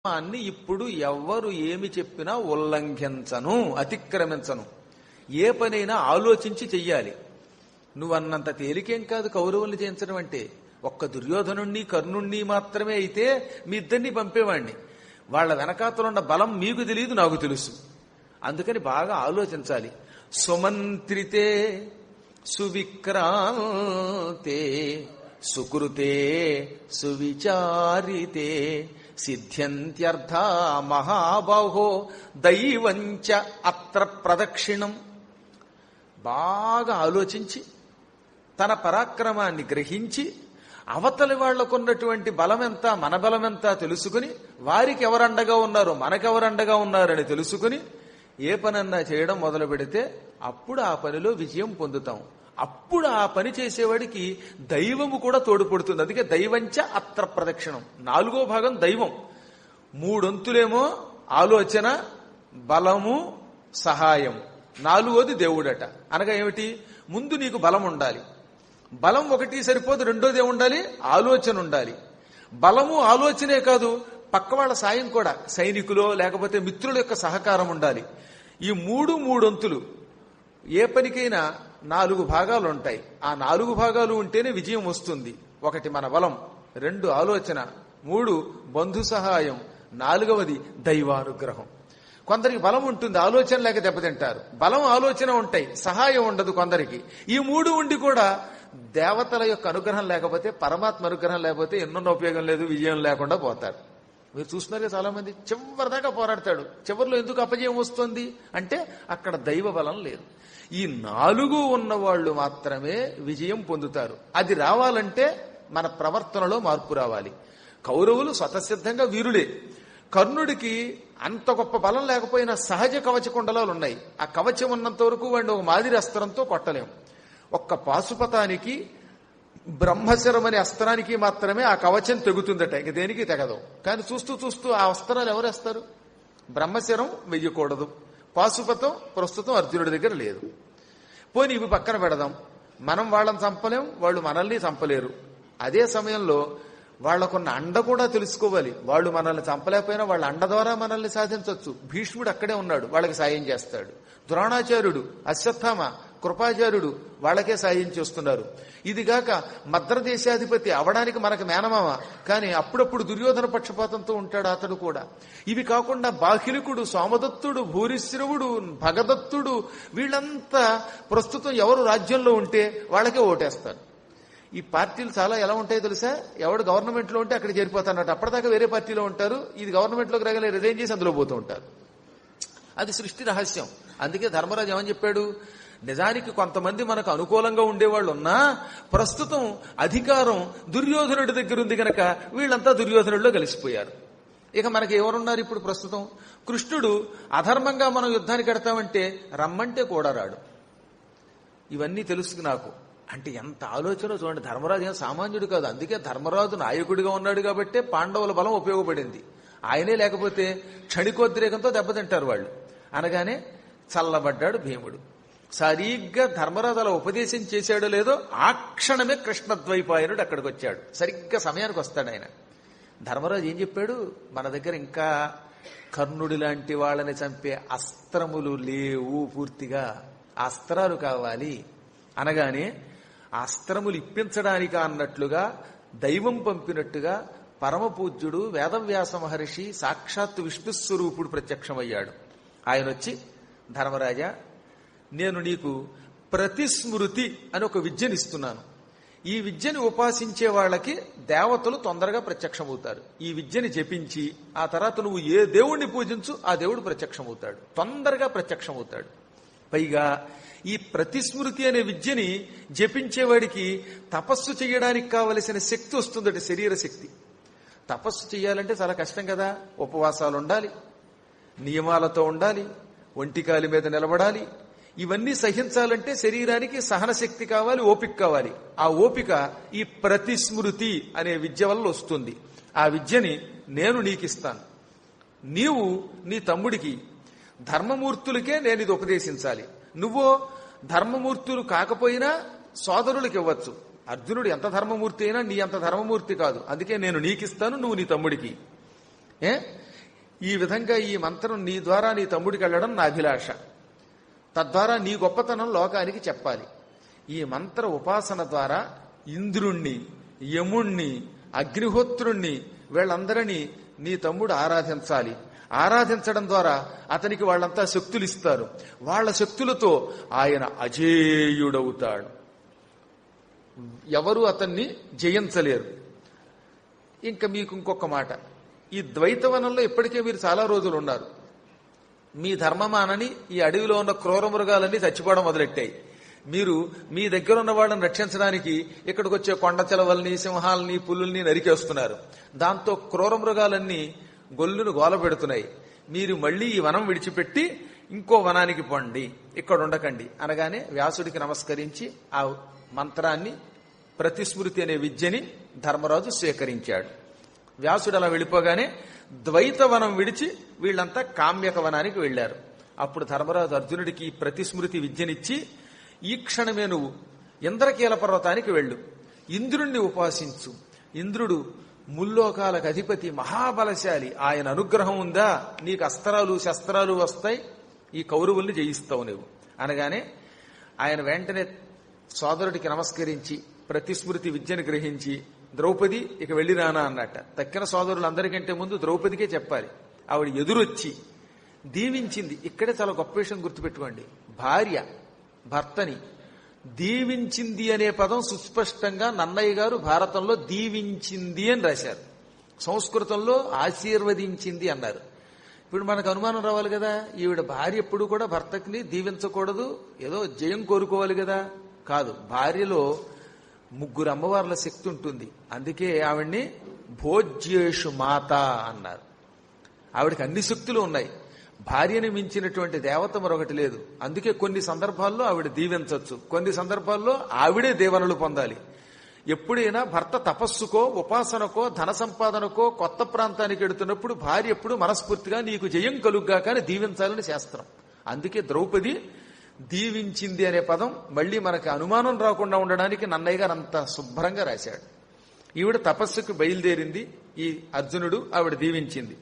అన్ని ఇప్పుడు ఎవ్వరు ఏమి చెప్పినా ఉల్లంఘించను, అతిక్రమించను. ఏ పనైనా ఆలోచించి చెయ్యాలి. నువ్వన్నంత తేలికేం కాదు కౌరవుల్ని జయించడం అంటే. ఒక్క దుర్యోధనుణ్ణి కర్ణుణ్ణి మాత్రమే అయితే మీ ఇద్దరిని పంపేవాణ్ణి. వాళ్ళ వెనకాతలున్న బలం మీకు తెలియదు, నాకు తెలుసు. అందుకని బాగా ఆలోచించాలి. సుమంత్రితే సువిక్రాంతే సుకృతే సువిచారితే సిద్ధ్యంత్యర్థా మహాబాహో దైవంచ అత్ర ప్రదక్షిణం. బాగా ఆలోచించి తన పరాక్రమాన్ని గ్రహించి అవతలి వాళ్లకున్నటువంటి బలమెంత మన బలమెంత తెలుసుకుని వారికి ఎవరండగా ఉన్నారు మనకెవరండగా ఉన్నారని తెలుసుకుని ఏ పనన్నా చేయడం మొదలు పెడితే అప్పుడు ఆ పనిలో విజయం పొందుతాం. అప్పుడు ఆ పని చేసేవాడికి దైవము కూడా తోడ్పడుతుంది. అందుకే దైవంచ అత్ర ప్రదక్షిణం. 4వ భాగం దైవం, 3 వంతులేమో ఆలోచన, బలము, సహాయం, 4వది దేవుడట. అనగా ఏమిటి? ముందు నీకు బలం ఉండాలి. బలం ఒకటి సరిపోదు, 2వది ఏముండాలి? ఆలోచన ఉండాలి. బలము ఆలోచనే కాదు, పక్క వాళ్ళ సాయం కూడా, సైనికులో లేకపోతే మిత్రుల యొక్క సహకారం ఉండాలి. ఈ 3 వంతులు. ఏ పనికైనా 4 భాగాలు ఉంటాయి. ఆ 4 భాగాలు ఉంటేనే విజయం వస్తుంది. 1 మన బలం, 2 ఆలోచన, 3 బంధు సహాయం, 4వది దైవానుగ్రహం. కొందరికి బలం ఉంటుంది, ఆలోచన లేక దెబ్బతింటారు. బలం ఆలోచన ఉంటాయి, సహాయం ఉండదు కొందరికి. ఈ 3 ఉండి కూడా దేవతల యొక్క అనుగ్రహం లేకపోతే, పరమాత్మ అనుగ్రహం లేకపోతే ఎన్నున్న ఉపయోగం లేదు, విజయం లేకుండా పోతారు. మీరు చూస్తున్నారే చాలా మంది చివరిదాకా పోరాడతాడు, చివరిలో ఎందుకు అపజయం వస్తుంది అంటే అక్కడ దైవ బలం లేదు. ఈ 4 ఉన్నవాళ్లు మాత్రమే విజయం పొందుతారు. అది రావాలంటే మన ప్రవర్తనలో మార్పు రావాలి. కౌరవులు స్వతసిద్ధంగా వీరులే. కర్ణుడికి అంత గొప్ప బలం లేకపోయినా సహజ కవచ కుండలాలు ఉన్నాయి. ఆ కవచం ఉన్నంత వరకు వాడిని ఒక మాదిరి అస్త్రంతో కొట్టలేం. ఒక్క పాశుపతానికి బ్రహ్మశరం అనే అస్త్రానికి మాత్రమే ఆ కవచం తెగుతుందట, ఇంక దేనికి తెగదు. కానీ చూస్తూ చూస్తూ ఆ అస్త్రాలు ఎవరేస్తారు? బ్రహ్మశరం వెయ్యకూడదు, పాశుపతం ప్రస్తుతం అర్జునుడి దగ్గర లేదు. పోనీ ఇవి పక్కన పెడదాం. మనం వాళ్ళని చంపలేం, వాళ్ళు మనల్ని చంపలేరు. అదే సమయంలో వాళ్లకున్న అండ కూడా తెలుసుకోవాలి. వాళ్ళు మనల్ని చంపలేకపోయినా వాళ్ళ అండ ద్వారా మనల్ని సాధించవచ్చు. భీష్ముడు అక్కడే ఉన్నాడు, వాళ్ళకి సాయం చేస్తాడు. ద్రోణాచార్యుడు, అశ్వత్థామ, కృపాచార్యుడు వాళ్ళకే సాయం చేస్తున్నారు. ఇదిగాక మద్రదేశాధిపతి అవడానికి మనకు మేనమామ, కానీ అప్పుడప్పుడు దుర్యోధన పక్షపాతంతో ఉంటాడు అతడు కూడా. ఇవి కాకుండా బాహ్లికుడు, సోమదత్తుడు, భూరిశ్రవుడు, భగదత్తుడు, వీళ్ళంతా ప్రస్తుతం ఎవరు రాజ్యంలో ఉంటే వాళ్ళకే ఓటేస్తారు. ఈ పార్టీలు చాలా ఎలా ఉంటాయో తెలుసా? ఎవడు గవర్నమెంట్ లో ఉంటే అక్కడ చేరిపోతారన్నట్టు. అప్పటిదాకా వేరే పార్టీలో ఉంటారు, ఇది గవర్నమెంట్ లోకి రాగలే రిజైన్ చేసి అందులో పోతూ ఉంటారు. అది సృష్టి రహస్యం. అందుకే ధర్మరాజు ఏమని చెప్పాడు? నిజానికి కొంతమంది మనకు అనుకూలంగా ఉండేవాళ్ళు ఉన్నా ప్రస్తుతం అధికారం దుర్యోధనుడి దగ్గర ఉంది కనుక వీళ్ళంతా దుర్యోధనుడిలో కలిసిపోయారు. ఇక మనకి ఎవరున్నారు ఇప్పుడు ప్రస్తుతం? కృష్ణుడు అధర్మంగా మనం యుద్ధానికి ఎడతామంటే రమ్మంటే కూడా రాడు. ఇవన్నీ తెలుసు నాకు. అంటే ఎంత ఆలోచన చూడండి. ధర్మరాజు ఏం సామాన్యుడు కాదు. అందుకే ధర్మరాజు నాయకుడిగా ఉన్నాడు కాబట్టే పాండవుల బలం ఉపయోగపడింది. ఆయనే లేకపోతే క్షణికోద్రేకంతో దెబ్బతింటారు వాళ్ళు. అనగానే చల్లబడ్డాడు భీముడు. సరిగ్గా ధర్మరాజు అలా ఉపదేశం చేశాడో లేదో ఆ క్షణమే కృష్ణద్వైపాయనుడు అక్కడికి వచ్చాడు. సరిగ్గా సమయానికి వస్తాడు ఆయన. ధర్మరాజు ఏం చెప్పాడు? మన దగ్గర ఇంకా కర్ణుడి లాంటి వాళ్ళని చంపే అస్త్రములు లేవు, పూర్తిగా అస్త్రాలు కావాలి అనగానే ఆ అస్త్రములు ఇప్పించడానిక అన్నట్లుగా దైవం పంపినట్టుగా పరమపూజ్యుడు వేదవ్యాస మహర్షి సాక్షాత్తు విష్ణుస్వరూపుడు ప్రత్యక్షమయ్యాడు. ఆయన వచ్చి, ధర్మరాజా, నేను నీకు ప్రతిస్మృతి అని ఒక విద్యనిస్తున్నాను. ఈ విద్యని ఉపాసించే వాళ్ళకి దేవతలు తొందరగా ప్రత్యక్షమవుతారు. ఈ విద్యని జపించి ఆ తర్వాత నువ్వు ఏ దేవుణ్ణి పూజించు ఆ దేవుడు ప్రత్యక్షమవుతాడు, తొందరగా ప్రత్యక్షమవుతాడు. పైగా ఈ ప్రతిస్మృతి అనే విద్యని జపించేవాడికి తపస్సు చేయడానికి కావలసిన శక్తి వస్తుందట, శరీర శక్తి. తపస్సు చేయాలంటే చాలా కష్టం కదా. ఉపవాసాలు ఉండాలి, నియమాలతో ఉండాలి, ఒంటికాలి మీద నిలబడాలి. ఇవన్నీ సహించాలంటే శరీరానికి సహన శక్తి కావాలి, ఓపిక కావాలి. ఆ ఓపిక ఈ ప్రతిస్మృతి అనే విద్య వల్ల వస్తుంది. ఆ విద్యని నేను నీకిస్తాను. నీవు నీ తమ్ముడికి, ధర్మమూర్తులకే నేను ఇది ఉపదేశించాలి. నువ్వు ధర్మమూర్తులు కాకపోయినా సోదరులకు ఇవ్వచ్చు. అర్జునుడు ఎంత ధర్మమూర్తి అయినా నీ అంత ధర్మమూర్తి కాదు. అందుకే నేను నీకిస్తాను, నువ్వు నీ తమ్ముడికి. ఈ విధంగా ఈ మంత్రం నీ ద్వారా నీ తమ్ముడికి వెళ్ళడం నా అభిలాష. తద్వారా నీ గొప్పతనం లోకానికి చెప్పాలి. ఈ మంత్ర ఉపాసన ద్వారా ఇంద్రుణ్ణి, యముణ్ణి, అగ్నిహోత్రుణ్ణి వీళ్ళందరినీ నీ తమ్ముడు ఆరాధించాలి. ఆరాధించడం ద్వారా అతనికి వాళ్ళంతా శక్తులు ఇస్తారు. వాళ్ళ శక్తులతో ఆయన అజేయుడవుతాడు. ఎవరు అతన్ని జయించలేరు. ఇంకా మీకు ఇంకొక మాట, ఈ ద్వైతవనంలో ఇప్పటికే మీరు చాలా రోజులు ఉన్నారు. మీ ధర్మమానని ఈ అడవిలో ఉన్న క్రూర మృగాలన్నీ చచ్చిపోవడం మొదలెట్టాయి. మీరు మీ దగ్గర ఉన్న వాళ్ళని రక్షించడానికి ఇక్కడికి వచ్చే కొండ చెలవల్ని, సింహాలని, పులుల్ని నరికేస్తున్నారు. దాంతో క్రూర మృగాలన్నీ గొల్లును గోల పెడుతున్నాయి. మీరు మళ్లీ ఈ వనం విడిచిపెట్టి ఇంకో వనానికి పోండి, ఇక్కడ ఉండకండి అనగానే వ్యాసుడికి నమస్కరించి ఆ మంత్రాన్ని, ప్రతిస్మృతి అనే విద్యని ధర్మరాజు స్వీకరించాడు. వ్యాసుడు అలా వెళ్ళిపోగానే ద్వైతవనం విడిచి వీళ్ళంతా కామ్యక వనానికి వెళ్లారు. అప్పుడు ధర్మరాజు అర్జునుడికి ప్రతిస్మృతి విద్యనిచ్చి, ఈ క్షణమే నువ్వు ఇంద్రకీల పర్వతానికి వెళ్ళు, ఇంద్రుణ్ణి ఉపాసించు. ఇంద్రుడు ముల్లోకాలకు అధిపతి, మహాబలశాలి. ఆయన అనుగ్రహం ఉందా నీకు అస్త్రాలు శస్త్రాలు వస్తాయి, ఈ కౌరవుల్ని జయిస్తావు నువ్వు అనగానే ఆయన వెంటనే సోదరుడికి నమస్కరించి ప్రతిస్మృతి విద్యను గ్రహించి, ద్రౌపది ఇక వెళ్ళిరానా అన్నట్ట. తక్కిన సోదరులందరికంటే ముందు ద్రౌపదికే చెప్పాలి. ఆవిడ ఎదురొచ్చి దీవించింది. ఇక్కడే చాలా గొప్ప విషయం గుర్తుపెట్టుకోండి. భార్య భర్తని దీవించింది అనే పదం సుస్పష్టంగా నన్నయ్య గారు భారతంలో దీవించింది అని రాశారు. సంస్కృతంలో ఆశీర్వదించింది అన్నారు. ఇప్పుడు మనకు అనుమానం రావాలి కదా, ఈవిడ భార్య ఎప్పుడు కూడా భర్తకిని దీవించకూడదు, ఏదో జయం కోరుకోవాలి కదా. కాదు, భార్యలో 3 అమ్మవార్ల శక్తి ఉంటుంది. అందుకే ఆవిడ్ని భోజ్యేషు మాత అన్నారు. ఆవిడకి అన్ని శక్తులు ఉన్నాయి. భార్యని మించినటువంటి దేవత మరొకటి లేదు. అందుకే కొన్ని సందర్భాల్లో ఆవిడ దీవించవచ్చు, కొన్ని సందర్భాల్లో ఆవిడే దీవెనలు పొందాలి. ఎప్పుడైనా భర్త తపస్సుకో, ఉపాసనకో, ధన సంపాదనకో కొత్త ప్రాంతానికి వెడుతున్నప్పుడు భార్య ఎప్పుడు మనస్ఫూర్తిగా నీకు జయం కలుగ్గా కానీ దీవించాలని శాస్త్రం. అందుకే ద్రౌపది దీవించింది అనే పదం మళ్లీ మనకు అనుమానం రాకుండా ఉండడానికి నన్నయ్య గారు అంత శుభ్రంగా రాశాడు. ఈవిడ తపస్సుకు బయలుదేరింది, ఈ అర్జునుడు ఆవిడ దీవించింది.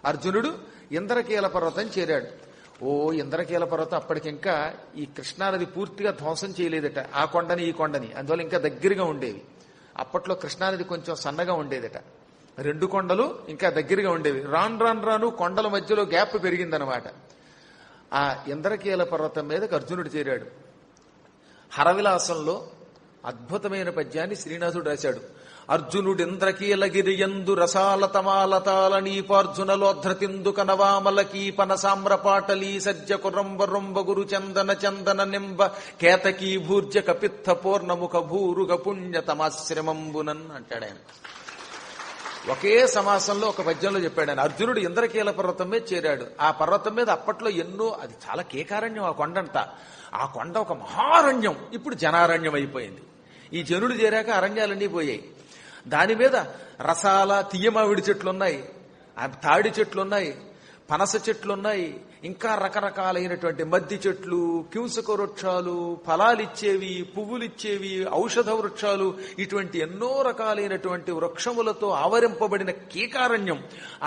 అర్జునుడు ఇంద్రకీల పర్వతం చేరాడు. ఇంద్రకీల పర్వతం అప్పటికింకా ఈ కృష్ణానది పూర్తిగా ధ్వంసం చేయలేదట, ఆ కొండని ఈ కొండని. అందువల్ల ఇంకా దగ్గరగా ఉండేవి. అప్పట్లో కృష్ణానది కొంచెం సన్నగా ఉండేదట. 2 కొండలు ఇంకా దగ్గరగా ఉండేవి. రాను కొండల మధ్యలో గ్యాప్ పెరిగిందనమాట. ఆ ఇంద్రకీల పర్వతం మీదకి అర్జునుడు చేరాడు. హరవిలాసంలో అద్భుతమైన పద్యాన్ని శ్రీనాథుడు రాశాడు. అర్జునుడు ఇంద్రకీలగిరియందు రసాలతమాలతాల నీపార్జునలోధ్రతిందు కనవామలకీపన సామ్రపాటలీ సజ్జ కురంబరొంబ గురు చందన చందన నింబ కేతకీ భూర్జ కపిత్థ పూర్ణముఖ భూరుగ పుణ్య తమాశ్రమంబునన్ అంటాడు ఆయన. ఒకే సమాసంలో ఒక పద్యంలో చెప్పాడు ఆయన. అర్జునుడు ఇంద్రకీల పర్వతం మీద చేరాడు. ఆ పర్వతం మీద అప్పట్లో ఎన్నో, అది చాలా కేకారణ్యం ఆ కొండంతా. ఆ కొండ ఒక మహారణ్యం, ఇప్పుడు జనారణ్యం అయిపోయింది. ఈ జనుడు చేరాక అరణ్యాలన్నీ పోయాయి. దాని మీద రసాల తీయమావిడి చెట్లున్నాయి, తాడి చెట్లున్నాయి, పనస చెట్లున్నాయి, ఇంకా రకరకాలైనటువంటి మద్ది చెట్లు, కింసుక వృక్షాలు, ఫలాలిచ్చేవి, పువ్వులిచ్చేవి, ఔషధ వృక్షాలు, ఇటువంటి ఎన్నో రకాలైనటువంటి వృక్షములతో ఆవరింపబడిన కీకారణ్యం.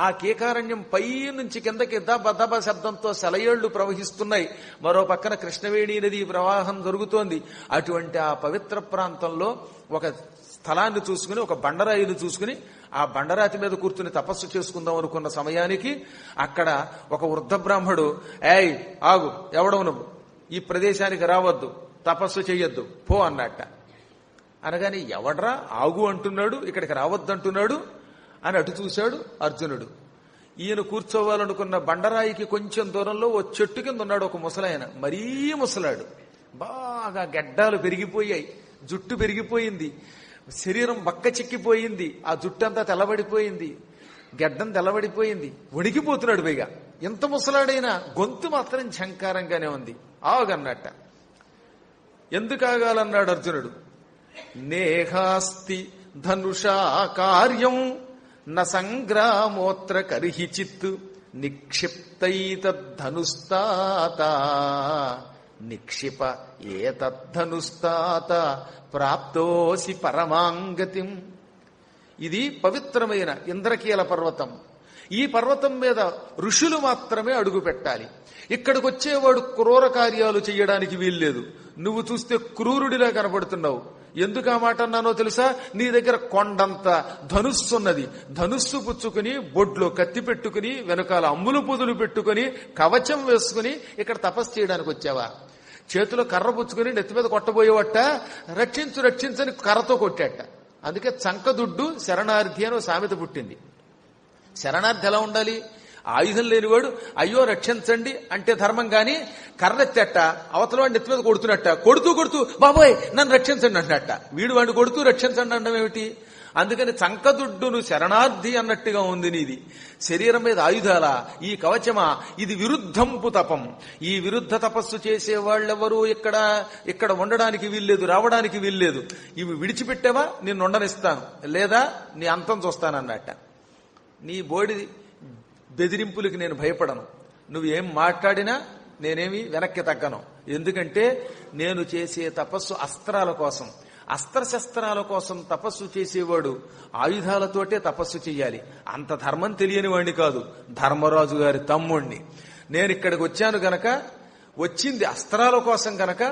ఆ కీకారణ్యం పై నుంచి కిందకి దబ శబ్దంతో సెలయేళ్లు ప్రవహిస్తున్నాయి. మరో పక్కన కృష్ణవేణి నది ప్రవాహం జరుగుతోంది. అటువంటి ఆ పవిత్ర ప్రాంతంలో ఒక స్థలాన్ని చూసుకుని, ఒక బండరాయిని చూసుకుని ఆ బండరాతి మీద కూర్చుని తపస్సు చేసుకుందాం అనుకున్న సమయానికి అక్కడ ఒక వృద్ధ బ్రాహ్మడు, ఏయ్ ఆగు, ఎవడవు నువ్వు, ఈ ప్రదేశానికి రావద్దు, తపస్సు చెయ్యొద్దు, పో అన్నట్ట. అనగాని ఎవడ్రా ఆగు అంటున్నాడు, ఇక్కడికి రావద్దంటున్నాడు అని అటు చూశాడు అర్జునుడు. ఈయన కూర్చోవాలనుకున్న బండరాయికి కొంచెం దూరంలో ఓ చెట్టు కింద ఉన్నాడు ఒక ముసలాయన. మరీ ముసలాడు, బాగా గడ్డాలు పెరిగిపోయాయి, జుట్టు పెరిగిపోయింది, శరీరం బక్క చిక్కిపోయింది, ఆ జుట్టంతా తెల్లబడిపోయింది, గడ్డం తెల్లబడిపోయింది, వణికిపోతున్నాడు. పైగా ఎంత ముసలాడైనా గొంతు మాత్రం ఝంకారంగానే ఉంది. ఆగన్నట్ట. ఎందుకు ఆగాలన్నాడు అర్జునుడు. నేహాస్తి ధనుషా కార్యం న సంగ్రామోత్ర కర్హిచిత్ నిక్షిప్తైతద్ధనుస్తాత నిక్షిప ఏతద్ధనుస్తాత ప్రాప్తోసి పరమాంగతిం. ఇది పవిత్రమైన ఇంద్రకీల పర్వతం. ఈ పర్వతం మీద ఋషులు మాత్రమే అడుగు పెట్టాలి. ఇక్కడికి వచ్చేవాడు క్రూర కార్యాలు చెయ్యడానికి వీల్లేదు. నువ్వు చూస్తే క్రూరుడిలా కనపడుతున్నావు. ఎందుకు ఆ మాట అన్నానో తెలుసా? నీ దగ్గర కొండంత ధనుస్సు ఉన్నది. ధనుస్సు పుచ్చుకుని బొడ్లో కత్తి పెట్టుకుని వెనకాల అమ్ములు పొదులు పెట్టుకుని కవచం వేసుకుని ఇక్కడ తపస్సు చేయడానికి వచ్చావా? చేతిలో కర్ర పుచ్చుకుని నెత్తి మీద కొట్టబోయేవట. రక్షించు రక్షించని కర్రతో కొట్టాట. అందుకే చంకదుడ్డు శరణార్థి అని సామెత పుట్టింది. శరణార్థి ఎలా ఉండాలి? ఆయుధం లేనివాడు అయ్యో రక్షించండి అంటే ధర్మం, గాని కర్రెత్తేట అవతల వాడిని నెత్తి మీద కొడుతున్నట్ట. కొడుతూ కొడుతూ బాబోయ్ నన్ను రక్షించండి అంటున్నట్ట. వీడు వాడిని కొడుతూ రక్షించండి అనడం ఏమిటి? అందుకని చంకదుడ్డును శరణార్థి అన్నట్టుగా ఉంది నీది. శరీరం మీద ఆయుధాలా? ఈ కవచమా? ఇది విరుద్ధంపు తపం. ఈ విరుద్ధ తపస్సు చేసే వాళ్ళెవరూ ఇక్కడ ఉండడానికి వీల్లేదు, రావడానికి వీల్లేదు. ఇవి విడిచిపెట్టావా నిన్ను ఉండనిస్తాను, లేదా నీ అంతం చూస్తానన్నట్ట. నీ బోడి బెదిరింపులకి నేను భయపడను. నువ్వేం మాట్లాడినా నేనేమి వెనక్కి తగ్గను. ఎందుకంటే నేను చేసే తపస్సు అస్త్రాల కోసం. అస్త్రశస్త్రాల కోసం తపస్సు చేసేవాడు ఆయుధాలతోటే తపస్సు చెయ్యాలి. అంత ధర్మం తెలియని వాడిని కాదు, ధర్మరాజు గారి తమ్ముణ్ణి. నేను ఇక్కడికి వచ్చాను గనక, వచ్చింది అస్త్రాల కోసం గనక,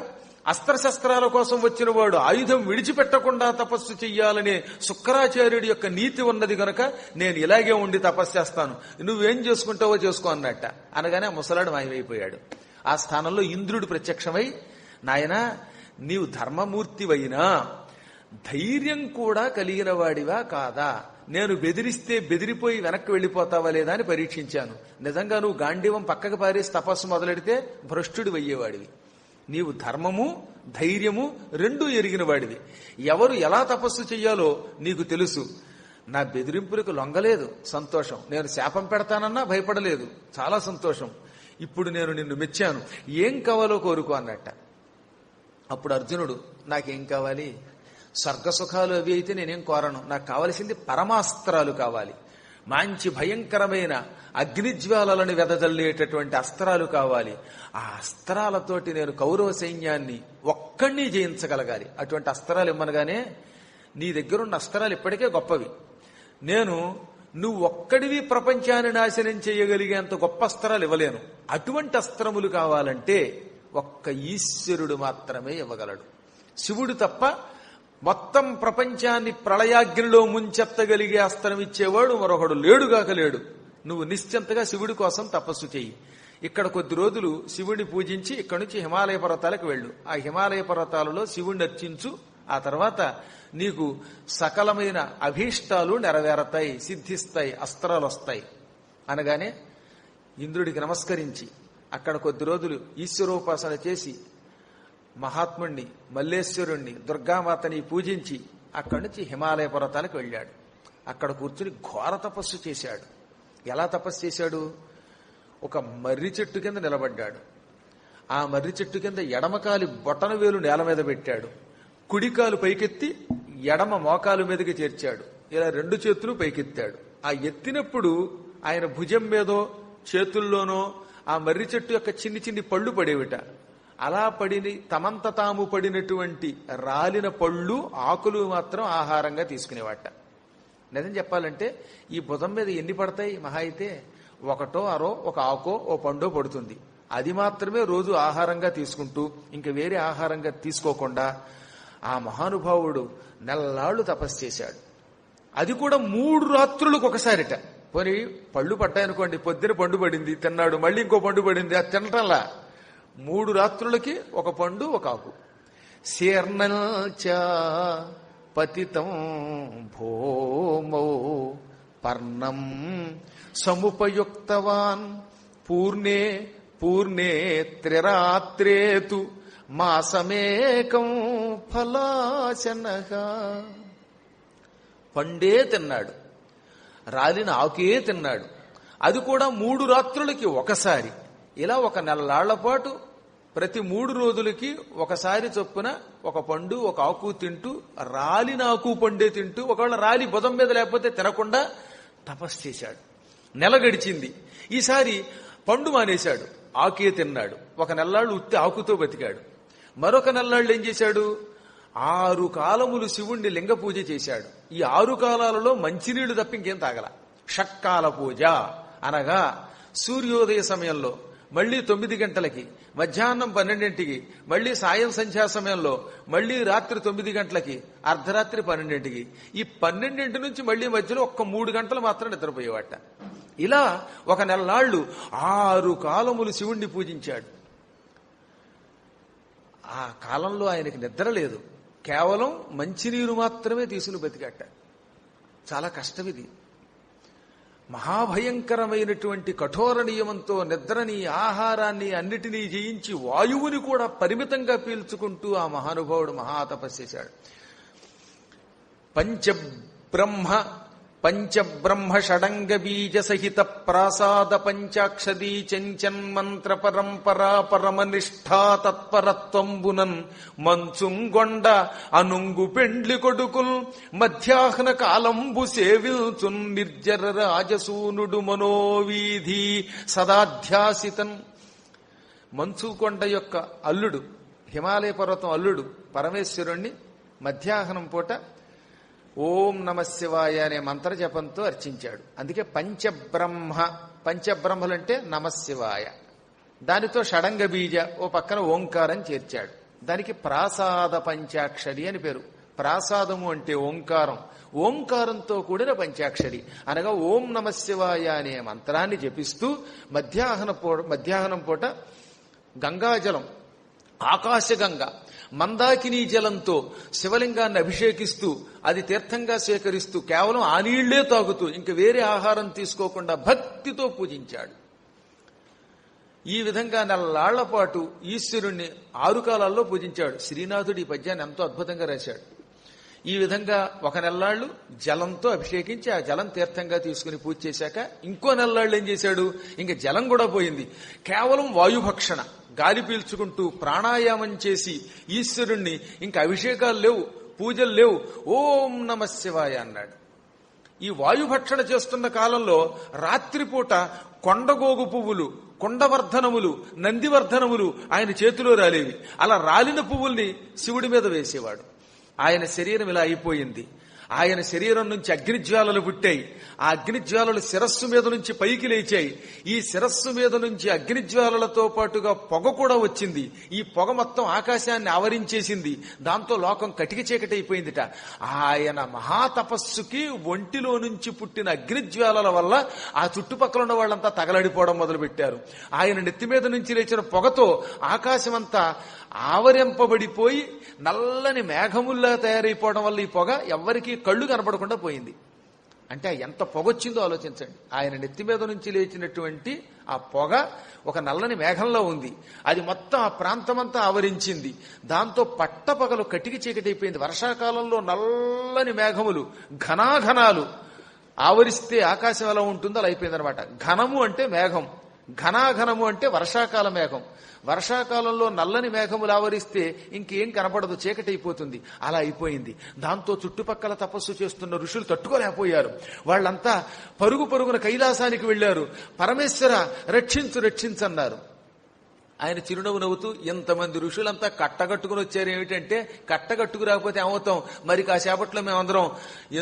అస్త్రశస్త్రాల కోసం వచ్చిన వాడు ఆయుధం విడిచిపెట్టకుండా తపస్సు చెయ్యాలనే శుక్రాచార్యుడి యొక్క నీతి ఉన్నది గనక నేను ఇలాగే ఉండి తపస్సు చేస్తాను. నువ్వేం చేసుకుంటావో చేసుకో అన్నట్ట. అనగానే ఆ ముసలాడు మాయమైపోయాడు. ఆ స్థానంలో ఇంద్రుడు ప్రత్యక్షమై, నాయనా నీవు ధర్మమూర్తివైనా ధైర్యం కూడా కలిగిన వాడివా కాదా? నేను బెదిరిస్తే బెదిరిపోయి వెనక్కి వెళ్లిపోతావా లేదా అని పరీక్షించాను. నిజంగా నువ్వు గాంధీవం పక్కకు పారేసి తపస్సు మొదలెడితే భ్రష్టుడు అయ్యేవాడివి. నీవు ధర్మము ధైర్యము రెండూ ఎరిగిన వాడివి. ఎవరు ఎలా తపస్సు చెయ్యాలో నీకు తెలుసు. నా బెదిరింపులకు లొంగలేదు, సంతోషం. నేను శాపం పెడతానన్నా భయపడలేదు, చాలా సంతోషం. ఇప్పుడు నేను నిన్ను మెచ్చాను, ఏం కావాలో కోరుకో అన్నట్ట. అప్పుడు అర్జునుడు, నాకేం కావాలి? స్వర్గసుఖాలు అవి అయితే నేనేం కోరను. నాకు కావలసింది పరమాస్త్రాలు కావాలి. మంచి భయంకరమైన అగ్నిజ్వాలలను వెదజల్లేటటువంటి అస్త్రాలు కావాలి. ఆ అస్త్రాలతోటి నేను కౌరవ సైన్యాన్ని ఒక్కడిని జయించగలగాలి. అటువంటి అస్త్రాలు ఇమ్మనగానే, నీ దగ్గరున్న అస్త్రాలు ఇప్పటికే గొప్పవి. నువ్వు ఒక్కడివి ప్రపంచాన్ని నాశనం చేయగలిగేంత గొప్ప అస్త్రాలు ఇవ్వలేను. అటువంటి అస్త్రములు కావాలంటే ఒక్క ఈశ్వరుడు మాత్రమే ఇవ్వగలడు. శివుడు తప్ప మొత్తం ప్రపంచాన్ని ప్రళయాగ్నిలో ముంచెత్తగలిగే అస్త్రం ఇచ్చేవాడు మరొకడు లేడుగాక లేడు. నువ్వు నిశ్చింతగా శివుడి కోసం తపస్సు చెయ్యి. ఇక్కడ కొద్ది రోజులు శివుడిని పూజించి ఇక్కడి నుంచి హిమాలయ పర్వతాలకు వెళ్ళు. ఆ హిమాలయ పర్వతాలలో శివుడిని అర్చించు. ఆ తర్వాత నీకు సకలమైన అభీష్టాలు నెరవేరతాయి, సిద్ధిస్తాయి, అస్త్రాలు వస్తాయి అనగానే ఇంద్రుడికి నమస్కరించి అక్కడ కొద్ది రోజులు ఈశ్వరోపాసన చేసి మహాత్ముణ్ణి, మల్లేశ్వరుణ్ణి, దుర్గామాతని పూజించి అక్కడి నుంచి హిమాలయ పర్వతాలకు వెళ్ళాడు. అక్కడ కూర్చుని ఘోర తపస్సు చేశాడు. ఎలా తపస్సు చేశాడు? ఒక మర్రి చెట్టు కింద నిలబడ్డాడు. ఆ మర్రి చెట్టు కింద ఎడమకాలి బొటన వేలు నేల మీద పెట్టాడు. కుడికాలు పైకెత్తి ఎడమ మోకాలు మీదకి చేర్చాడు. ఇలా రెండు చేతులు పైకెత్తాడు. ఆ ఎత్తినప్పుడు ఆయన భుజం మీదో చేతుల్లోనో ఆ మర్రి చెట్టు యొక్క చిన్ని చిన్ని పళ్ళు పడేవిట. అలా తమంత తాము పడినటువంటి రాలిన పళ్ళు ఆకులు మాత్రం ఆహారంగా తీసుకునేవాట. నిజం చెప్పాలంటే ఈ భుజం మీద ఎన్ని పడతాయి? మహా అయితే ఒకటో అరో ఒక ఆకో ఓ పండో పడుతుంది. అది మాత్రమే రోజు ఆహారంగా తీసుకుంటూ ఇంక వేరే ఆహారంగా తీసుకోకుండా ఆ మహానుభావుడు నెల్లాళ్లు తపస్సు చేశాడు. అది కూడా 3 రాత్రులకు ఒకసారిట. పోనీ పళ్ళు పట్టాయనుకోండి, పొద్దున పండు పడింది తిన్నాడు, మళ్ళీ ఇంకో పండు పడింది, అది తినటంలా 3 రాత్రులకి ఒక పండు ఒక ఆకు. శీర్ణల్చ పతితం భోమౌ పర్ణం సముపయుక్తవాన్ పూర్ణే పూర్ణే త్రిరాత్రేతు మాసమేకం ఫలాశనః. పండే తిన్నాడు, రాలిన ఆకే తిన్నాడు. అది కూడా 3 రాత్రులకి ఒకసారి. ఇలా ఒక నెలలాళ్ల పాటు ప్రతి 3 రోజులకి ఒకసారి చొప్పున ఒక పండు ఒక ఆకు తింటూ, రాలిన ఆకు పండే తింటూ, ఒకవేళ రాలి బుధం మీద లేకపోతే తినకుండా తపస్సు చేశాడు. నెల గడిచింది. ఈసారి పండు మానేశాడు, ఆకే తిన్నాడు. ఒక నెల్లాళ్ళు ఉత్తి ఆకుతో బతికాడు. మరొక నెల్లాళ్ళు ఏం చేశాడు? 6 కాలములు శివుణ్ణి లింగ పూజ చేశాడు. ఈ 6 కాలాలలో మంచినీళ్లు తప్ప ఇంకేం తాగల. షట్కాల పూజ అనగా సూర్యోదయ సమయంలో, మళ్లీ 9 గంటలకి, మధ్యాహ్నం 12ంటికి, మళ్లీ సాయం సంధ్యా సమయంలో, మళ్లీ రాత్రి 9 గంటలకి, అర్ధరాత్రి 12ంటికి. ఈ 12 నుంచి మళ్లీ మధ్యలో ఒక్క 3 గంటలు మాత్రం నిద్రపోయేవాట. ఇలా ఒక నెలనాళ్లు 6 కాలములు శివుణ్ణి పూజించాడు. ఆ కాలంలో ఆయనకి నిద్ర లేదు, కేవలం మంచినీరు మాత్రమే తీసుకుని బతికాట. చాలా కష్టం ఇది. మహాభయంకరమైనటువంటి కఠోర నియమంతో నిద్రని, ఆహారాన్ని అన్నిటినీ జయించి వాయువుని కూడా పరిమితంగా పీల్చుకుంటూ ఆ మహానుభావుడు మహాతపస్సు చేశాడు. పంచబ్రహ్మ షడంగ బీజ సహిత ప్రాసాద పంచాక్షరీ చెంచన్మంత్ర పరంపరా పరమనిష్ఠా తత్పరత్వంబునన్ మంచుంగొండ అనుంగు పెండ్లి కొడుకుల్ మధ్యాహ్న కాలంబు సేవిల్చున్ నిర్జర రాజసూనుడు మనోవీధి సదాధ్యాసితన్. మంచుకొండ యొక్క అల్లుడు, హిమాలయ పర్వతం అల్లుడు పరమేశ్వరుణ్ణి మధ్యాహ్నం పూట ఓం నమ శివాయ అనే మంత్ర జపంతో అర్చించాడు. అందుకే పంచబ్రహ్మలంటే నమశివాయ. దానితో షడంగ బీజ ఓ పక్కన ఓంకారం చేర్చాడు. దానికి ప్రాసాద పంచాక్షరి అని పేరు. ప్రాసాదము అంటే ఓంకారం, ఓంకారంతో కూడిన పంచాక్షరి అనగా ఓం నమ శివాయ అనే మంత్రాన్ని జపిస్తూ మధ్యాహ్నం పూట గంగాజలం, ఆకాశగంగ, మందాకినీ జలంతో శివలింగాన్ని అభిషేకిస్తూ అది తీర్థంగా స్వీకరిస్తూ కేవలం ఆ నీళ్లే తాగుతూ ఇంక వేరే ఆహారం తీసుకోకుండా భక్తితో పూజించాడు. ఈ విధంగా నెలలాళ్ల పాటు ఈశ్వరుణ్ణి 6 కాలాల్లో పూజించాడు. శ్రీనాథుడు ఈ పద్యాన్ని ఎంతో అద్భుతంగా రాశాడు. ఈ విధంగా ఒక నెలలాళ్లు జలంతో అభిషేకించి ఆ జలం తీర్థంగా తీసుకుని పూజ చేశాక ఇంకో నెలలాళ్లు ఏం చేశాడు, ఇంక జలం కూడా పోయింది, కేవలం వాయుభక్షణ, గాలి పీల్చుకుంటూ ప్రాణాయామం చేసి ఈశ్వరుణ్ణి ఇంక అభిషేకాలు లేవు, పూజలు లేవు, ఓం నమ శివాయ అన్నాడు. ఈ వాయుభక్షణ చేస్తున్న కాలంలో రాత్రిపూట కొండగోగు పువ్వులు, కొండవర్ధనములు, నందివర్ధనములు ఆయన చేతిలో రాలేవి. అలా రాలిన పువ్వుల్ని శివుడి మీద వేసేవాడు. ఆయన శరీరం ఇలా అయిపోయింది. ఆయన శరీరం నుంచి అగ్నిజ్వాలలు పుట్టాయి. ఆ అగ్నిజ్వాలలు శిరస్సు మీద నుంచి పైకి లేచాయి. ఈ శిరస్సు మీద నుంచి అగ్నిజ్వాలలతో పాటుగా పొగ కూడా వచ్చింది. ఈ పొగ మొత్తం ఆకాశాన్ని ఆవరించేసింది. దాంతో లోకం కటిక చీకటి అయిపోయిందిట. ఆయన మహాతపస్సుకి ఒంటిలో నుంచి పుట్టిన అగ్నిజ్వాలల వల్ల ఆ చుట్టుపక్కల ఉన్న వాళ్ళంతా తగలడిపోవడం మొదలుపెట్టారు. ఆయన నెత్తి మీద నుంచి లేచిన పొగతో ఆకాశమంతా ఆవరింపబడిపోయి నల్లని మేఘముల్లా తయారైపోవడం వల్ల ఈ పొగ ఎవ్వరికీ కళ్ళు కనపడకుండా పోయింది. అంటే ఎంత పొగొచ్చిందో ఆలోచించండి. ఆయన నెత్తి మీద నుంచి లేచినటువంటి ఆ పొగ ఒక నల్లని మేఘంలో ఉంది. అది మొత్తం ఆ ప్రాంతమంతా ఆవరించింది. దాంతో పట్టపగలు కటికి చీకటైపోయింది. వర్షాకాలంలో నల్లని మేఘములు, ఘనాఘనాలు ఆవరిస్తే ఆకాశం ఎలా ఉంటుందో అలా అయిపోయింది అనమాట. ఘనము అంటే మేఘం, ఘనాఘనము అంటే వర్షాకాల మేఘం. వర్షాకాలంలో నల్లని మేఘములు ఆవరిస్తే ఇంకేం కనపడదు, చీకటైపోతుంది. అలా అయిపోయింది. దాంతో చుట్టుపక్కల తపస్సు చేస్తున్న ఋషులు తట్టుకోలేకపోయారు. వాళ్ళంతా పరుగున కైలాసానికి వెళ్లారు. పరమేశ్వర రక్షించన్నారు. ఆయన చిరునవ్వు నవ్వుతూ, ఇంతమంది ఋషులంతా కట్టగట్టుకుని వచ్చారు, ఏమిటంటే కట్టగట్టుకు రాకపోతే ఏమవుతాం, మరి కాసేపట్లో మేమందరం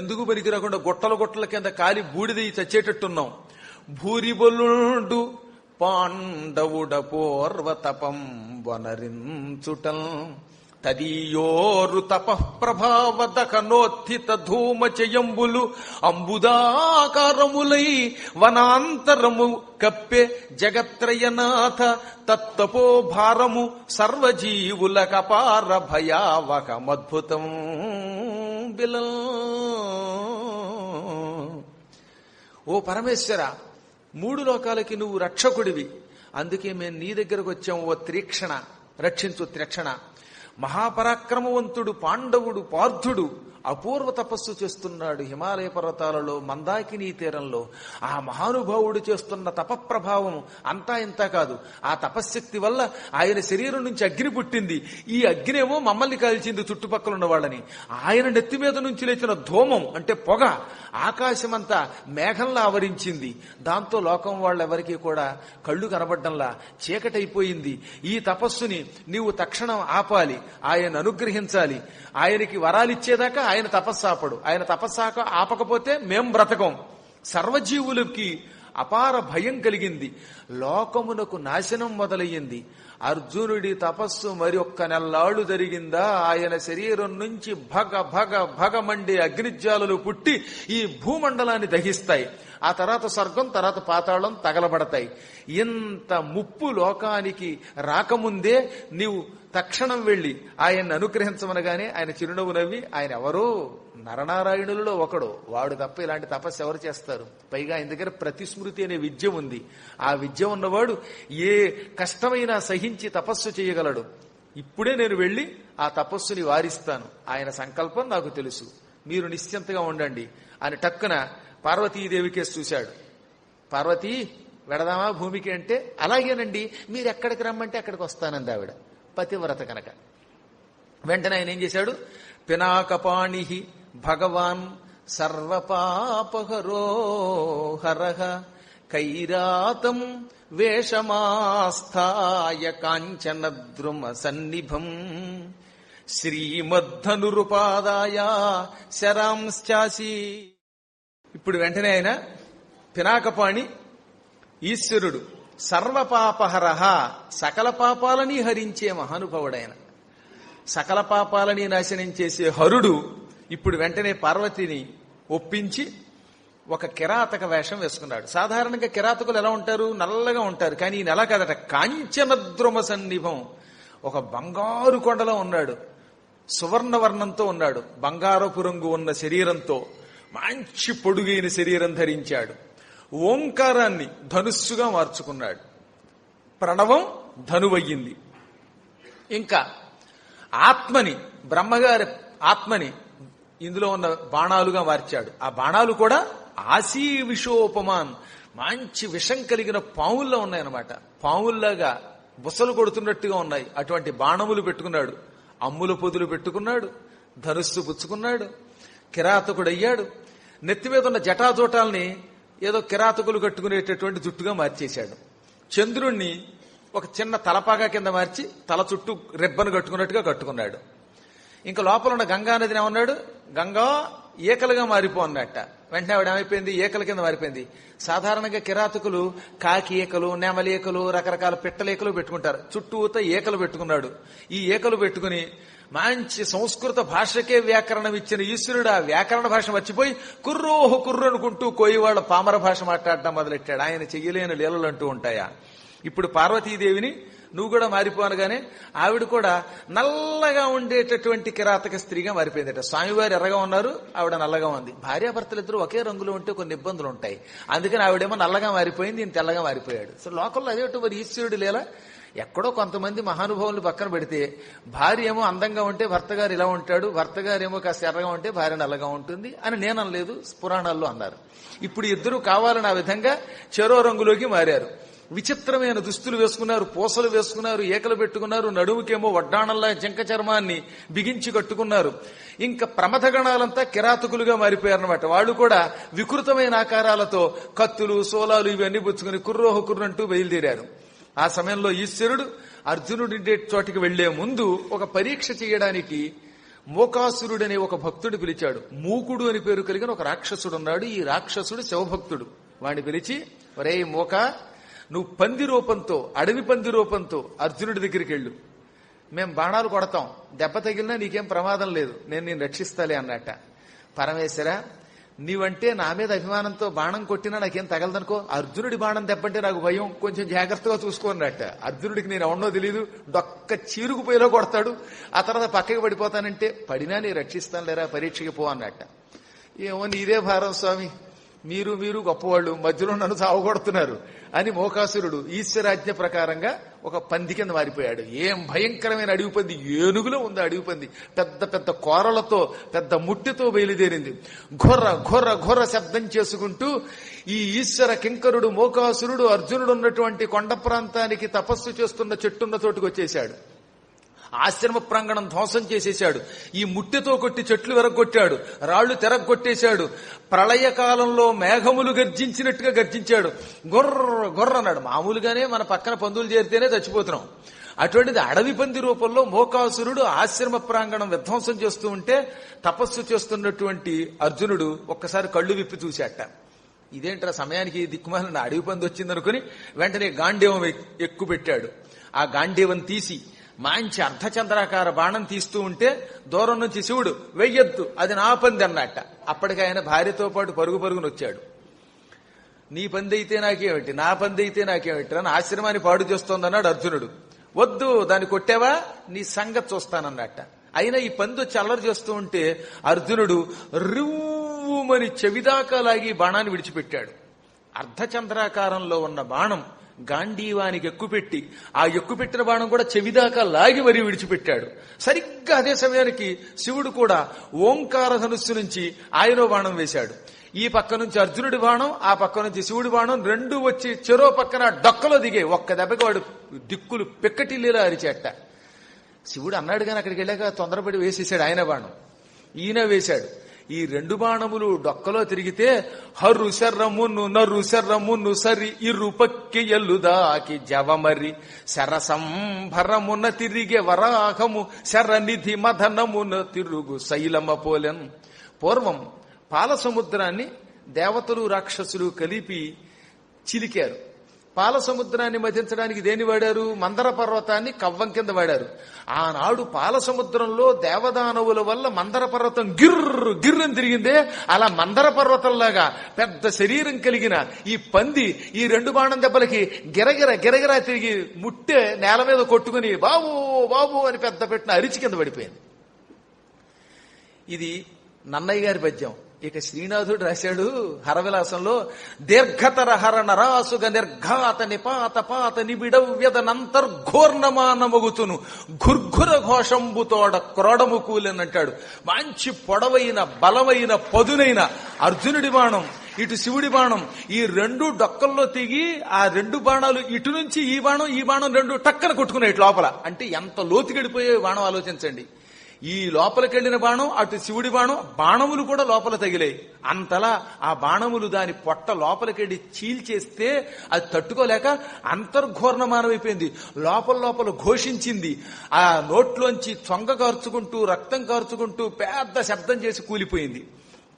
ఎందుకు పనికి రాకుండా గుట్టల కింద కాలి బూడిది చచ్చేటట్టున్నాం. భూరిబొల్లుండు పాండవుడ పూర్వతపం వనరించుటల్ తదీయోరు తపఃప్రభావ దహనోత్థిత ధూమచయంబులు అంబుదాకారములై వనాంతరము కప్పే జగత్రయనాథ తత్తపో భారము సర్వజీవుల కపార భయావహమద్భుతం బిలం. ఓ పరమేశ్వర, 3 లోకాలకి నువ్వు రక్షకుడివి. అందుకే మేము నీ దగ్గరకు వచ్చాం. ఓ త్రీక్షణ, రక్షించు త్రీక్షణ. మహాపరాక్రమవంతుడు పాండవుడు పార్థుడు అపూర్వ తపస్సు చేస్తున్నాడు హిమాలయ పర్వతాలలో, మందాకినీ తీరంలో. ఆ మహానుభావుడు చేస్తున్న తపఃప్రభావం అంతా ఇంతా కాదు. ఆ తపశ్శక్తి వల్ల ఆయన శరీరం నుంచి అగ్ని పుట్టింది. ఈ అగ్నేమో మమ్మల్ని కాల్చింది, చుట్టుపక్కల ఉన్న వాళ్ళని. ఆయన నెత్తి మీద నుంచి లేచిన ధూమం అంటే పొగ ఆకాశమంతా మేఘంలా ఆవరించింది. దాంతో లోకం వాళ్ళెవరికీ కూడా కళ్ళు కనబడ్డంలా చీకటైపోయింది. ఈ తపస్సుని నీవు తక్షణం ఆపాలి, ఆయన అనుగ్రహించాలి. ఆయనకి వరాలిచ్చేదాకా ఆయన తపస్సు ఆపడు. ఆయన తపస్సు ఆపకపోతే మేం బ్రతకం. సర్వజీవులకి అపార భయం కలిగింది. లోకమునకు నాశనం మొదలయ్యింది. అర్జునుడి తపస్సు మరి ఒక్క నెల్లాళ్లు జరిగిందా, ఆయన శరీరం నుంచి భగ భగ భగమండే అగ్నిజ్వాలలు పుట్టి ఈ భూమండలాన్ని దహిస్తాయి. ఆ తర్వాత స్వర్గం, తర్వాత పాతాళం తగలబడతాయి. ఇంత ముప్పు లోకానికి రాకముందే నీవు తక్షణం వెళ్లి ఆయన్ని అనుగ్రహించమనగానే ఆయన చిరునవ్వు నవ్వి, ఆయన ఎవరో నరనారాయణులలో ఒకడు, వాడు తప్ప ఇలాంటి తపస్సు ఎవరు చేస్తారు? పైగా ఆయన దగ్గర ప్రతిస్మృతి అనే విద్య ఉంది. ఆ విద్య ఉన్నవాడు ఏ కష్టమైనా సహించి తపస్సు చేయగలడు. ఇప్పుడే నేను వెళ్లి ఆ తపస్సుని వారిస్తాను. ఆయన సంకల్పం నాకు తెలుసు, మీరు నిశ్చింతగా ఉండండి అని టక్కున పార్వతీదేవికే చూశాడు. పార్వతీ, వెడదామా భూమికి అంటే, అలాగేనండి, మీరు ఎక్కడికి రమ్మంటే అక్కడికి వస్తానంది ఆవిడ, పతివ్రత కనుక. వెంటనే ఆయన ఏం చేశాడు, పినాకపాణి భగవాన్ సర్వపాపహరో హరః కైరాతం వేషమాస్థాయ కాంచనద్రుమ సన్నిభం శ్రీమద్ధనురుపాదాయ శరాంశ్చాసి. ఇప్పుడు వెంటనే ఆయన పినాకపాణి ఈశ్వరుడు, సర్వపాపహరః సకల పాపాలని హరించే మహానుభావుడైన, సకల పాపాలని నాశనం చేసే హరుడు ఇప్పుడు వెంటనే పార్వతిని ఒప్పించి ఒక కిరాతక వేషం వేసుకున్నాడు. సాధారణంగా కిరాతకులు ఎలా ఉంటారు? నల్లగా ఉంటారు. కానీ ఈయన ఎలా కాదట, కాంచనద్రుమ సన్నిభం, ఒక బంగారు కొండలో ఉన్నాడు, సువర్ణవర్ణంతో ఉన్నాడు, బంగారపు రంగు ఉన్న శరీరంతో మంచి పొడుగైన శరీరం ధరించాడు. ఓంకారాన్ని ధనుస్సుగా మార్చుకున్నాడు. ప్రణవం ధనువయ్యింది. ఇంకా ఆత్మని, బ్రహ్మగారి ఆత్మని ఇందులో ఉన్న బాణాలుగా మార్చాడు. ఆ బాణాలు కూడా ఆసీ విషోపమాన్, మంచి విషం కలిగిన పావుల్లో ఉన్నాయన్నమాట. పావుల్లాగా బుసలు కొడుతున్నట్టుగా ఉన్నాయి. అటువంటి బాణములు పెట్టుకున్నాడు, అమ్ముల పొదులు పెట్టుకున్నాడు, ధనుస్సు పుచ్చుకున్నాడు, కిరాతకుడయ్యాడు. నెత్తి మీద ఉన్న జటాజోటాల్ని ఏదో కిరాతకులు కట్టుకునేటటువంటి జుట్టుగా మార్చేశాడు. చంద్రుణ్ణి ఒక చిన్న తలపాగా కింద మార్చి తల చుట్టూ రెబ్బను కట్టుకున్నట్టుగా కట్టుకున్నాడు. ఇంకా లోపల ఉన్న గంగా నదిని ఏమన్నాడు, గంగా ఏకలుగా మారిపో అన్నట్ట. వెంటనే ఆవిడ ఏమైపోయింది, ఏకల కింద మారిపోయింది. సాధారణంగా కిరాతకులు కాకి ఏకలు, నెమలి ఏకలు, రకరకాల పిట్టలేకలు పెట్టుకుంటారు. చుట్టూత ఏకలు పెట్టుకున్నాడు. ఈ ఏకలు పెట్టుకుని మంచి సంస్కృత భాషకే వ్యాకరణం ఇచ్చిన ఈశ్వరుడు ఆ వ్యాకరణ భాష మర్చిపోయి కుర్రోహు కుర్రు అనుకుంటూ కోయివాళ్ల పామర భాష మాట్లాడటం మొదలెట్టాడు. ఆయన చెయ్యలేని లీలలు అంటూ ఉంటాయా? ఇప్పుడు పార్వతీదేవిని నువ్వు కూడా మారిపోనగానే ఆవిడ కూడా నల్లగా ఉండేటటువంటి కిరాతక స్త్రీగా మారిపోయిందట. స్వామివారు ఎర్రగా ఉన్నారు, ఆవిడ నల్లగా ఉంది. భార్యాభర్తలు ఇద్దరు ఒకే రంగులో ఉంటే కొన్ని ఇబ్బందులు ఉంటాయి. అందుకని ఆవిడేమో నల్లగా మారిపోయింది, ఈయన తెల్లగా మారిపోయాడు. సో లోకంలో అదేటో మరి ఈశ్వరుడు లేలా. ఎక్కడో కొంతమంది మహానుభావులు పక్కన పెడితే భార్య ఏమో అందంగా ఉంటే భర్త గారు ఇలా ఉంటాడు, భర్త గారేమో కాస్త ఎర్రగా ఉంటే భార్య నల్లగా ఉంటుంది అని నేననలేదు, పురాణాల్లో అన్నారు. ఇప్పుడు ఇద్దరు కావాలని ఆ విధంగా చెరో రంగులోకి మారారు. విచిత్రమైన దుస్తులు వేసుకున్నారు, పూసలు వేసుకున్నారు, ఏకలు పెట్టుకున్నారు, నడుముకేమో వడ్డాణంలా జంక చర్మాన్ని బిగించి కట్టుకున్నారు. ఇంకా ప్రమథగణాలంతా కిరాతకులుగా మారిపోయారన్నమాట. వాళ్ళు కూడా వికృతమైన ఆకారాలతో కత్తులు, సోలాలు ఇవన్నీ పుచ్చుకుని కుర్రోహు కుర్రంటూ బయలుదేరారు. ఆ సమయంలో ఈశ్వరుడు అర్జునుడి చోటికి వెళ్లే ముందు ఒక పరీక్ష చేయడానికి మోకాసురుడనే ఒక భక్తుడు పిలిచాడు. మూకుడు అని పేరు కలిగిన ఒక రాక్షసుడు ఉన్నాడు. ఈ రాక్షసుడు శివభక్తుడు. వాడిని పిలిచి, ఒరే మోక, నువ్వు పంది రూపంతో, అడవి పంది రూపంతో అర్జునుడి దగ్గరికి వెళ్ళు. మేం బాణాలు కొడతాం, దెబ్బ తగిలినా నీకేం ప్రమాదం లేదు, నేను రక్షిస్తాలే అన్నట్ట. పరమేశ్వర, నీవంటే నా మీద అభిమానంతో బాణం కొట్టినా నాకేం తగలదనుకో, అర్జునుడి బాణం దెబ్బంటే నాకు భయం, కొంచెం జాగ్రత్తగా చూసుకోనట్ట. అర్జునుడికి నేను ఎవన్నో తెలీదు, డొక్క చీరుకుపోయేలా కొడతాడు, ఆ తర్వాత పక్కకి పడిపోతానంటే, పడినా నీ రక్షిస్తాను లేరా, పరీక్షకి పో అన్నట్ట. ఏమో నీదే భారం స్వామి, మీరు గొప్పవాళ్ళు, మధ్యలో నన్ను సావగొడుతున్నారు అని మోకాసురుడు ఈశ్వరాజ్ఞ ప్రకారంగా ఒక పంది కింద మారిపోయాడు. ఏం భయంకరమైన అడవి పంది, ఏనుగులో ఉంది అడవి పంది. పెద్ద పెద్ద కోరలతో, పెద్ద ముట్టితో బయలుదేరింది. ఘొర్ర ఘొర్ర ఘొర్ర శబ్దం చేసుకుంటూ ఈ ఈశ్వర కింకరుడు మోకాసురుడు అర్జునుడు ఉన్నటువంటి కొండ ప్రాంతానికి తపస్సు చేస్తున్న చెట్టున్న చోటుకు వచ్చేశాడు. ఆశ్రమ ప్రాంగణం ధ్వంసం చేసేశాడు. ఈ ముట్టెతో కొట్టి చెట్లు వెరగొట్టాడు, రాళ్లు తెరగొట్టేశాడు. ప్రళయకాలంలో మేఘములు గర్జించినట్టుగా గర్జించాడు. గొర్ర గొర్ర అన్నాడు. మామూలుగానే మన పక్కన పందులు చేరితేనే చచ్చిపోతున్నాం, అటువంటిది అడవి పంది రూపంలో మోకాసురుడు ఆశ్రమ ప్రాంగణం విధ్వంసం చేస్తూ ఉంటే తపస్సు చేస్తున్నటువంటి అర్జునుడు ఒక్కసారి కళ్ళు విప్పి చూశాట. ఇదేంట్రా సమయానికి దిక్కుమాలిన అడవి పంది వచ్చిందనుకుని వెంటనే గాంధీవం ఎక్కుపెట్టాడు. ఆ గాంధీవం తీసి మంచి అర్ధచంద్రాకార బాణం తీస్తూ ఉంటే దూరం నుంచి శివుడు వెయ్యొద్దు, అది నా పంది అన్నట్ట. అప్పటికి ఆయన భార్యతో పాటు పరుగు పరుగును వచ్చాడు. నీ పంది అయితే నాకేమిటి, నా పంది అయితే నాకేమిటి అని ఆశ్రమాన్ని పాడు చేస్తోందన్నాడు అర్జునుడు. వద్దు, దాన్ని కొట్టావా నీ సంగతి చూస్తానన్నట్ట. అయినా ఈ పంది వచ్చి అల్లరి చేస్తూ ఉంటే అర్జునుడు రివ్వుమని చెవిదాకా లాగి బాణాన్ని విడిచిపెట్టాడు. అర్ధచంద్రాకారంలో ఉన్న బాణం గాంధీవానికి ఎక్కుపెట్టి ఆ ఎక్కుపెట్టిన బాణం కూడా చెవిదాకా లాగి మరీ విడిచిపెట్టాడు. సరిగ్గా అదే సమయానికి శివుడు కూడా ఓంకార ధనుస్సు నుంచి ఆయనో బాణం వేశాడు. ఈ పక్క నుంచి అర్జునుడి బాణం, ఆ పక్క నుంచి శివుడి బాణం రెండు వచ్చి చెరో పక్కన డొక్కలో దిగే. ఒక్క దెబ్బకి వాడు దిక్కులు పెక్కటిల్లేలా అరిచేట. శివుడు అన్నాడు కానీ అక్కడికి వెళ్ళాక తొందరపడి వేసేసాడు ఆయన బాణం. ఈయన వేశాడు. ఈ రెండు బాణములు డొక్కలో తిరిగితే హర్రు శర్రమును నర్రు శర్రమును సరి ఇరుపక్కి ఎల్లుదాకి జవమరి శరసంభరమున తిరిగే వరాహము శరనిధి మదనమున తిరుగు శైలమ పోలెన్. పూర్వం పాల సముద్రాన్ని దేవతలు రాక్షసులు కలిపి చిలికారు. పాల సముద్రాన్ని మధించడానికి దేని వాడారు? మందర పర్వతాన్ని కవ్వం కింద వాడారు. ఆనాడు పాల సముద్రంలో దేవదానవుల వల్ల మందర పర్వతం గిర్రు గిర్రని తిరిగిందే, అలా మందర పర్వతంలాగా పెద్ద శరీరం కలిగిన ఈ పంది ఈ రెండు బాణం దెబ్బలకి గిరగిర గిరగిరా తిరిగి ముట్టే నేల మీద కొట్టుకుని బాబు బాబు అని పెద్ద పెట్టిన అరిచి కింద పడిపోయింది. ఇది నన్నయ్య గారి పద్యం. ఇక శ్రీనాథుడు రాశాడు హరవిలాసంలో, దీర్ఘతర హర నరాసుగ నిర్ఘాత నిపాత పాత నిబిడవ్యదనంతర్ఘోర్ణమానమగుతును ఘుర్ఘుర ఘోషంబుతోడ క్రోడము కూలనంటాడు. మంచి పొడవైన బలమైన పదునైన అర్జునుడి బాణం, ఇటు శివుడి బాణం, ఈ రెండు డొక్కల్లో తిగి ఆ రెండు బాణాలు ఇటు నుంచి ఈ బాణం రెండు టక్కన కొట్టుకున్నాయి లోపల. అంటే ఎంత లోతుకెడిపోయే బాణం ఆలోచించండి. ఈ లోపలికెళ్లిన బాణం అటు శివుడి బాణం, బాణములు కూడా లోపల తగిలాయి. అంతలా ఆ బాణములు దాని పొట్ట లోపలికెళ్ళి చీల్చేస్తే అది తట్టుకోలేక అంతర్ఘోర్ణమానమైపోయింది. లోపల ఘోషించింది. ఆ నోట్లోంచి చొంగ కార్చుకుంటూ రక్తం కార్చుకుంటూ పెద్ద శబ్దం చేసి కూలిపోయింది.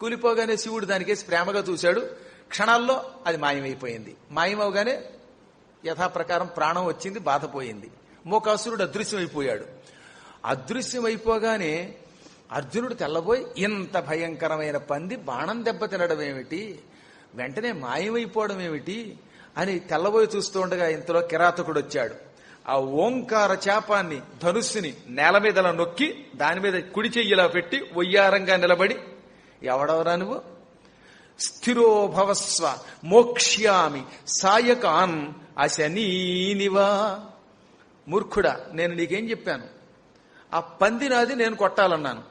కూలిపోగానే శివుడు దానికేసి ప్రేమగా చూశాడు. క్షణాల్లో అది మాయమైపోయింది. మాయమవగానే యథాప్రకారం ప్రాణం వచ్చింది, బాధపోయింది. మూకాసురుడు అదృశ్యమైపోయాడు. అదృశ్యమైపోగానే అర్జునుడు తెల్లబోయి, ఇంత భయంకరమైన పంది బాణం దెబ్బ తినడం ఏమిటి, వెంటనే మాయమైపోవడం ఏమిటి అని తెల్లబోయి చూస్తూ ఉండగా ఇంతలో కిరాతకుడు వచ్చాడు. ఆ ఓంకార చాపాన్ని ధనుస్సుని నేల మీద నొక్కి దాని మీద కుడి చెయ్యిలా పెట్టి ఒయ్యారంగా నిలబడి, ఎవడవరా నువ్వు? స్థిరో భవస్వ మోక్ష్యామి సాయకాన్ అశనీనివా. మూర్ఖుడా, నేను నీకేం చెప్పాను? ఆ పంది నాది, నేను కొట్టాలన్నాను.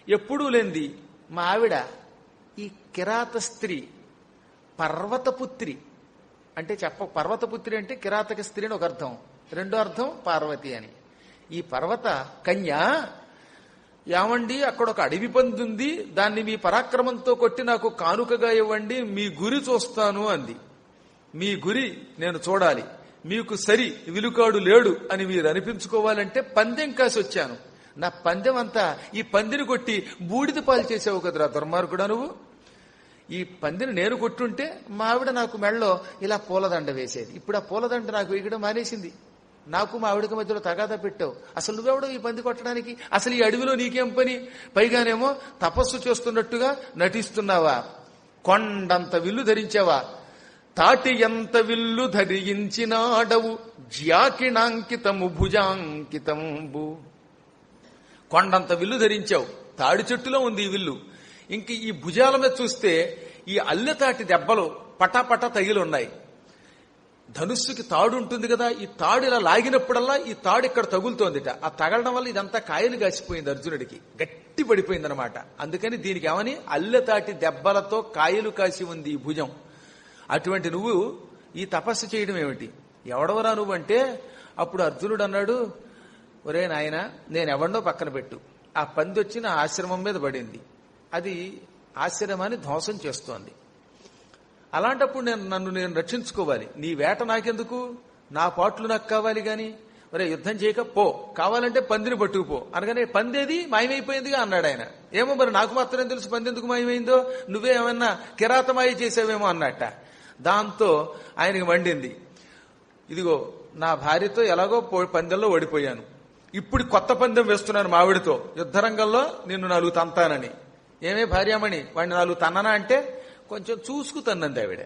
ఎప్పుడూ లేనిది మా ఆవిడ ఈ కిరాత స్త్రీ పర్వతపుత్రి అంటే పర్వతపుత్రి అంటే కిరాతక స్త్రీ అని ఒక అర్థం, రెండో అర్థం పార్వతి అని. ఈ పర్వత కన్య, ఏమండి అక్కడ ఒక అడవి పంది ఉంది, దాన్ని మీ పరాక్రమంతో కొట్టి నాకు కానుకగా ఇవ్వండి, మీ గురి చూస్తాను అంది. మీ గురి నేను చూడాలి, మీకు సరి విలుకాడు లేడు అని మీరు అనిపించుకోవాలంటే పందెం కాసి వచ్చాను. నా పందెం అంతా ఈ పందిని కొట్టి బూడిద పాలు చేసావు కదరా దుర్మార్గుడా నువ్వు. ఈ పందిని నేను కొట్టుంటే మా ఆవిడ నాకు మెళ్ళలో ఇలా పూలదండ వేసేది. ఇప్పుడు ఆ పూలదండ నాకు వేయడం మానేసింది. నాకు మా ఆవిడకి మధ్యలో తగాదా పెట్టావు. అసలు నువ్వెవడో ఈ పంది కొట్టడానికి? అసలు ఈ అడవిలో నీకేం పని? పైగానేమో తపస్సు చేస్తున్నట్టుగా నటిస్తున్నావా? కొండంత విల్లు ధరించావా? తాటి ఎంత విల్లు ధరించినాడవు జ్యాకిణాంకితము భుజాంకితంబు. కొండంత విల్లు ధరించావు, తాడి చెట్టులో ఉంది ఈ విల్లు. ఇంక ఈ భుజాల మీద చూస్తే ఈ అల్లెతాటి దెబ్బలు పటాపట తగిలి ఉన్నాయి. ధనుస్సుకి తాడు ఉంటుంది కదా, ఈ తాడు ఇలా లాగినప్పుడల్లా ఈ తాడు ఇక్కడ తగులుతోందిట. ఆ తగలడం వల్ల ఇదంతా కాయలు కాసిపోయింది, అర్జునుడికి గట్టి పడిపోయింది అనమాట. అందుకని దీనికి ఏమని అల్లెతాటి దెబ్బలతో కాయలు కాసి ఉంది ఈ భుజం. అటువంటి నువ్వు ఈ తపస్సు చేయడం ఏమిటి? ఎవడవరా నువ్వంటే అప్పుడు అర్జునుడు అన్నాడు, ఒరే నాయన, నేనెవడో పక్కన పెట్టు. ఆ పంది వచ్చి నా ఆశ్రమం మీద పడింది, అది ఆశ్రమాన్ని ధ్వంసం చేస్తోంది. అలాంటప్పుడు నన్ను నేను రక్షించుకోవాలి. నీ వేట నాకెందుకు? నా పాటలు నాకు కావాలి. గాని ఒరే యుద్ధం చేయక పో, కావాలంటే పందిని పట్టుకుపో అనగానే పందేది మాయమైపోయిందిగా అన్నాడు ఆయన. ఏమో మరి నాకు మాత్రం తెలుసు పంది ఎందుకు మాయమైందో, నువ్వే ఏమన్నా కిరాతమాయి చేసావేమో అన్నట్ట. దాంతో ఆయనకి మండింది. ఇదిగో నా భార్యతో ఎలాగో పందెంలో ఓడిపోయాను, ఇప్పుడు కొత్త పందెం వేస్తున్నాను మావిడితో, యుద్ధరంగంలో నిన్ను 4 తంతానని. ఏమే భార్యామణి వాడిని 4 తన్ననా అంటే కొంచెం చూసుకు తన్నంది ఆవిడ.